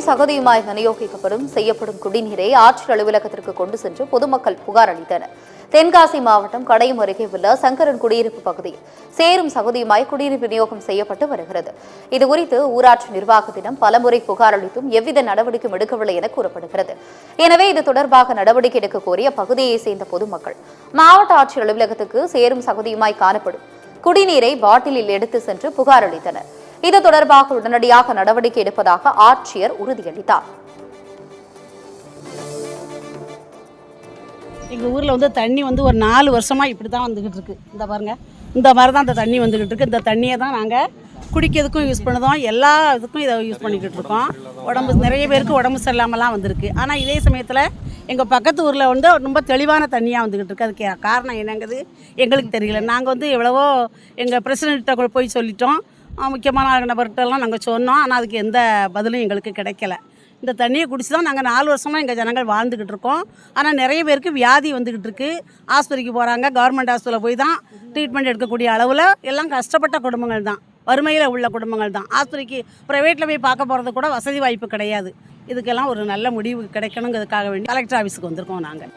சகதியுமாய் விநியோகிக்கப்படும் செய்யப்படும் குடிநீரை ஆட்சியர் அலுவலகத்திற்கு கொண்டு சென்று பொதுமக்கள் புகார் அளித்தனர். தென்காசி மாவட்டம் கடையம் அருகே உள்ள சங்கரன் குடியிருப்பு பகுதியில் சேரும் சகதியுமாய் குடிநீர் விநியோகம் செய்யப்பட்டு வருகிறது. இதுகுறித்து ஊராட்சி நிர்வாகத்திடம் பலமுறை புகார் அளித்தும் எவ்வித நடவடிக்கையும் எடுக்கவில்லை என கூறப்படுகிறது. எனவே இது தொடர்பாக நடவடிக்கை எடுக்க கோரிய பகுதியை சேர்ந்த பொதுமக்கள் மாவட்ட ஆட்சியர் அலுவலகத்துக்கு சேரும் சகதியுமாய் காணப்படும் குடிநீரை பாட்டிலில் எடுத்து சென்று புகார் அளித்தனர். இது தொடர்பாக உடனடியாக நடவடிக்கை எடுப்பதாக ஆட்சியர் உறுதியளித்தார். எங்கள் ஊரில் தண்ணி ஒரு 4 வருஷமாக இப்படி தான் வந்துக்கிட்டு இருக்குது. இந்த பாருங்கள், இந்த மாதிரி தான் இந்த தண்ணி வந்துக்கிட்டு இருக்குது. இந்த தண்ணியை தான் நாங்கள் குடிக்கிறதுக்கும் யூஸ் பண்ணுறோம், எல்லா இதுக்கும் இதை யூஸ் பண்ணிக்கிட்டு இருக்கோம். நிறைய பேருக்கு உடம்பு சரியில்லாமலாம் வந்திருக்கு. ஆனால் இதே சமயத்தில் எங்கள் பக்கத்து ஊரில் ரொம்ப தெளிவான தண்ணியாக வந்துக்கிட்டு இருக்குது. அதுக்கு காரணம் என்னங்கிறது எங்களுக்கு தெரியல. நாங்கள் எவ்வளவோ எங்கள் பிரசிடெண்ட்டை போய் சொல்லிட்டோம், முக்கியமான நபர்கிட்டலாம் நாங்கள் சொன்னோம். ஆனால் அதுக்கு எந்த பதிலும் எங்களுக்கு கிடைக்கல. இந்த தண்ணியை குடிச்சு தான் நாங்கள் 4 வருஷமாக எங்கள் ஜனங்கள் வாழ்ந்துக்கிட்டு இருக்கோம். ஆனால் நிறைய பேருக்கு வியாதி வந்துக்கிட்டு இருக்குது. ஆஸ்பத்திரிக்கு போகிறாங்க, கவர்மெண்ட் ஹாஸ்பிட்டலில் போய் தான் ட்ரீட்மெண்ட் எடுக்கக்கூடிய அளவில் எல்லாம் கஷ்டப்பட்ட குடும்பங்கள் தான், வறுமையில் உள்ள குடும்பங்கள் தான். ஆஸ்பத்திரிக்கு ப்ரைவேட்டில் போய் பார்க்க போகிறது கூட வசதி வாய்ப்பு கிடையாது. இதுக்கெல்லாம் ஒரு நல்ல முடிவு கிடைக்கணுங்கிறதுக்காக வேண்டி கலெக்டர் ஆஃபீஸுக்கு வந்திருக்கோம் நாங்கள்.